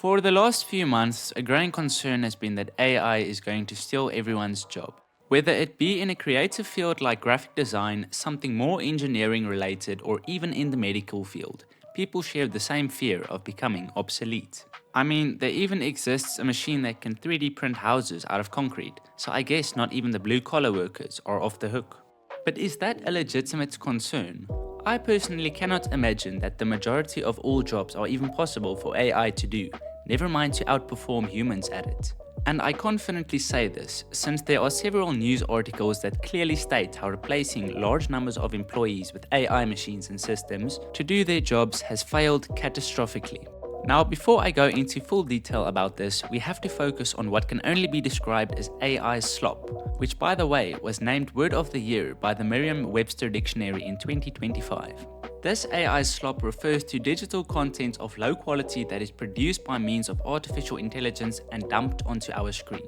For the last few months, a growing concern has been that AI is going to steal everyone's job. Whether it be in a creative field like graphic design, something more engineering related, or even in the medical field, people share the same fear of becoming obsolete. I mean, there even exists a machine that can 3D print houses out of concrete, so I guess not even the blue collar workers are off the hook. But is that a legitimate concern? I personally cannot imagine that the majority of all jobs are even possible for AI to do, never mind to outperform humans at it. And I confidently say this, since there are several news articles that clearly state how replacing large numbers of employees with AI machines and systems to do their jobs has failed catastrophically. Now, before I go into full detail about this, we have to focus on what can only be described as AI slop, which by the way was named Word of the Year by the Merriam-Webster Dictionary in 2025. This AI slop refers to digital content of low quality that is produced by means of artificial intelligence and dumped onto our screen.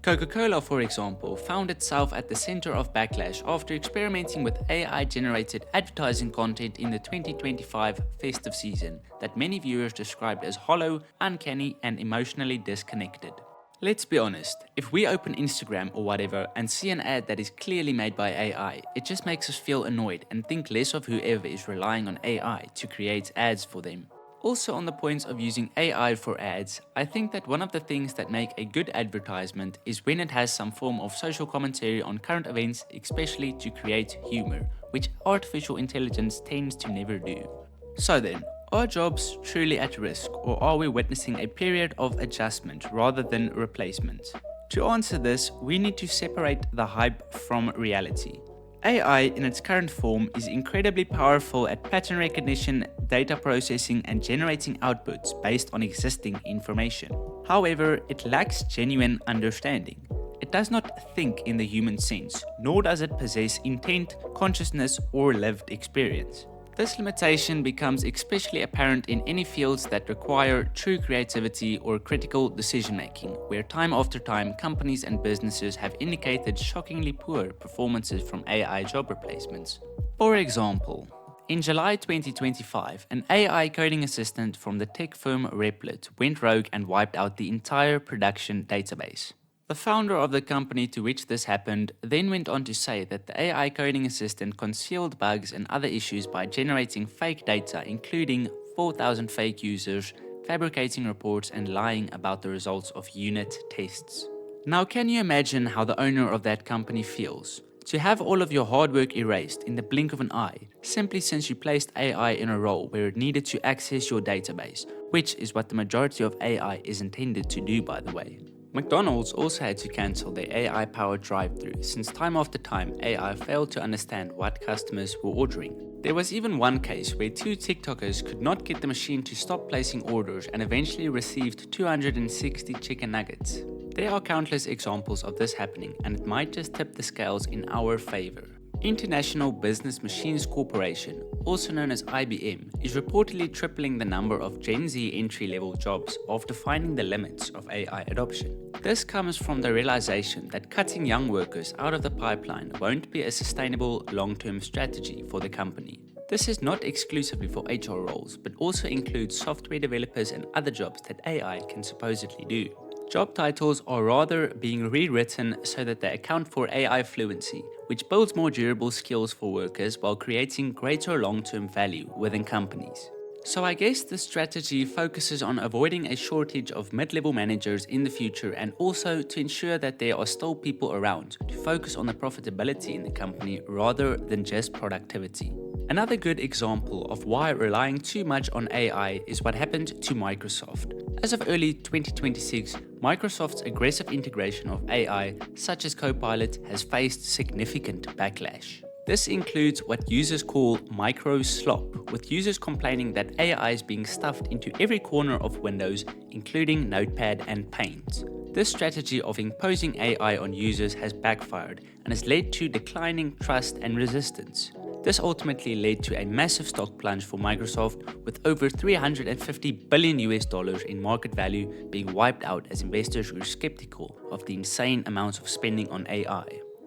Coca-Cola, for example, found itself at the center of backlash after experimenting with AI-generated advertising content in the 2025 festive season that many viewers described as hollow, uncanny, and emotionally disconnected. Let's be honest, if we open Instagram or whatever and see an ad that is clearly made by AI, it just makes us feel annoyed and think less of whoever is relying on AI to create ads for them. Also, on the point of using AI for ads, I think that one of the things that make a good advertisement is when it has some form of social commentary on current events, especially to create humor, which artificial intelligence tends to never do. So then, are jobs truly at risk, or are we witnessing a period of adjustment rather than replacement? To answer this, we need to separate the hype from reality. AI in its current form is incredibly powerful at pattern recognition, data processing, and generating outputs based on existing information. However, it lacks genuine understanding. It does not think in the human sense, nor does it possess intent, consciousness, or lived experience. This limitation becomes especially apparent in any fields that require true creativity or critical decision-making, where time after time companies and businesses have indicated shockingly poor performances from AI job replacements. For example, in July 2025, an AI coding assistant from the tech firm Replit went rogue and wiped out the entire production database. The founder of the company to which this happened then went on to say that the AI coding assistant concealed bugs and other issues by generating fake data, including 4,000 fake users, fabricating reports, and lying about the results of unit tests. Now, can you imagine how the owner of that company feels? To have all of your hard work erased in the blink of an eye, simply since you placed AI in a role where it needed to access your database, which is what the majority of AI is intended to do, by the way. McDonald's also had to cancel their AI-powered drive-thru since time after time AI failed to understand what customers were ordering. There was even one case where two TikTokers could not get the machine to stop placing orders and eventually received 260 chicken nuggets. There are countless examples of this happening, and it might just tip the scales in our favor. International Business Machines Corporation, also known as IBM, is reportedly tripling the number of Gen Z entry-level jobs after finding the limits of AI adoption. This comes from the realization that cutting young workers out of the pipeline won't be a sustainable long-term strategy for the company. This is not exclusively for HR roles, but also includes software developers and other jobs that AI can supposedly do. Job titles are rather being rewritten so that they account for AI fluency, which builds more durable skills for workers while creating greater long-term value within companies. So I guess this strategy focuses on avoiding a shortage of mid-level managers in the future, and also to ensure that there are still people around to focus on the profitability in the company rather than just productivity. Another good example of why relying too much on AI is what happened to Microsoft. As of early 2026, Microsoft's aggressive integration of AI, such as Copilot, has faced significant backlash. This includes what users call micro slop, with users complaining that AI is being stuffed into every corner of Windows, including Notepad and Paint. This strategy of imposing AI on users has backfired and has led to declining trust and resistance. This ultimately led to a massive stock plunge for Microsoft, with over $350 billion in market value being wiped out as investors grew skeptical of the insane amounts of spending on AI.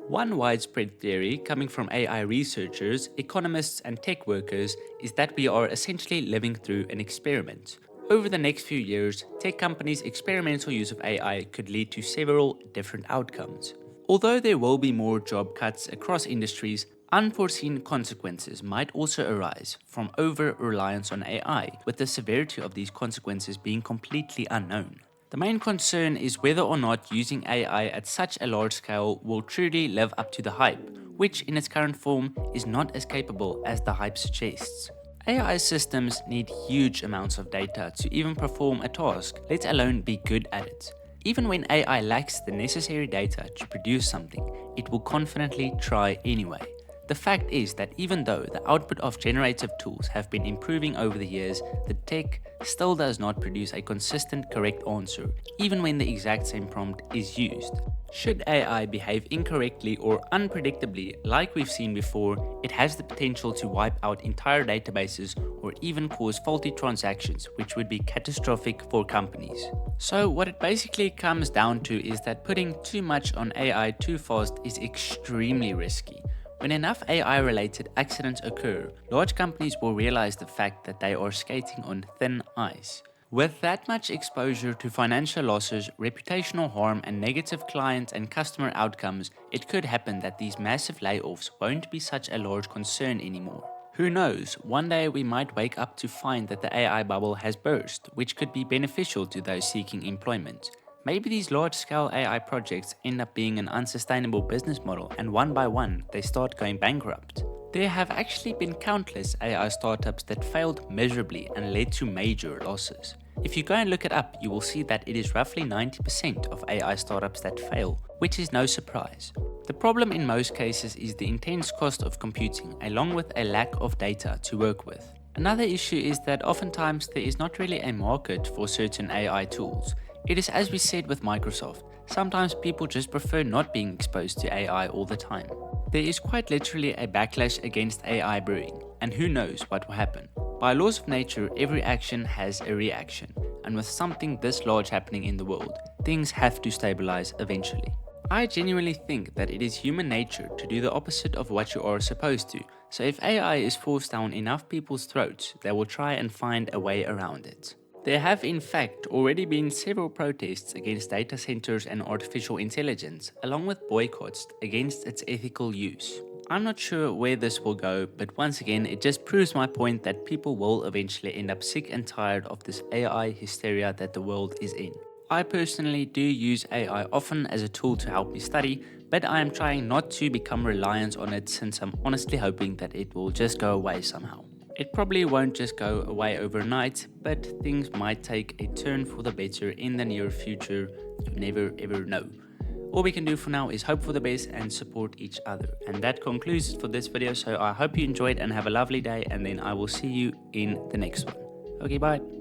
One widespread theory coming from AI researchers, economists, and tech workers is that we are essentially living through an experiment. Over the next few years, tech companies' experimental use of AI could lead to several different outcomes. Although there will be more job cuts across industries, unforeseen consequences might also arise from over-reliance on AI, with the severity of these consequences being completely unknown. The main concern is whether or not using AI at such a large scale will truly live up to the hype, which in its current form is not as capable as the hype suggests. AI systems need huge amounts of data to even perform a task, let alone be good at it. Even when AI lacks the necessary data to produce something, it will confidently try anyway. The fact is that even though the output of generative tools have been improving over the years, the tech still does not produce a consistent correct answer, even when the exact same prompt is used. Should AI behave incorrectly or unpredictably, like we've seen before, it has the potential to wipe out entire databases or even cause faulty transactions, which would be catastrophic for companies. So what it basically comes down to is that putting too much on AI too fast is extremely risky. When enough AI-related accidents occur, large companies will realize the fact that they are skating on thin ice. With that much exposure to financial losses, reputational harm, and negative client and customer outcomes, it could happen that these massive layoffs won't be such a large concern anymore. Who knows, one day we might wake up to find that the AI bubble has burst, which could be beneficial to those seeking employment. Maybe these large-scale AI projects end up being an unsustainable business model and one by one they start going bankrupt. There have actually been countless AI startups that failed miserably and led to major losses. If you go and look it up, you will see that it is roughly 90% of AI startups that fail, which is no surprise. The problem in most cases is the intense cost of computing, along with a lack of data to work with. Another issue is that oftentimes there is not really a market for certain AI tools. It is as we said with Microsoft, sometimes people just prefer not being exposed to AI all the time. There is quite literally a backlash against AI brewing, and who knows what will happen. By laws of nature, every action has a reaction, and with something this large happening in the world, things have to stabilize eventually. I genuinely think that it is human nature to do the opposite of what you are supposed to, so if AI is forced down enough people's throats, they will try and find a way around it. There have in fact already been several protests against data centers and artificial intelligence, along with boycotts against its ethical use. I'm not sure where this will go, but once again it just proves my point that people will eventually end up sick and tired of this AI hysteria that the world is in. I personally do use AI often as a tool to help me study, but I am trying not to become reliant on it since I'm honestly hoping that it will just go away somehow. It probably won't just go away overnight, but things might take a turn for the better in the near future. You never ever know. All we can do for now is hope for the best and support each other. And that concludes it for this video, so I hope you enjoyed and have a lovely day, and then I will see you in the next one. Okay, bye.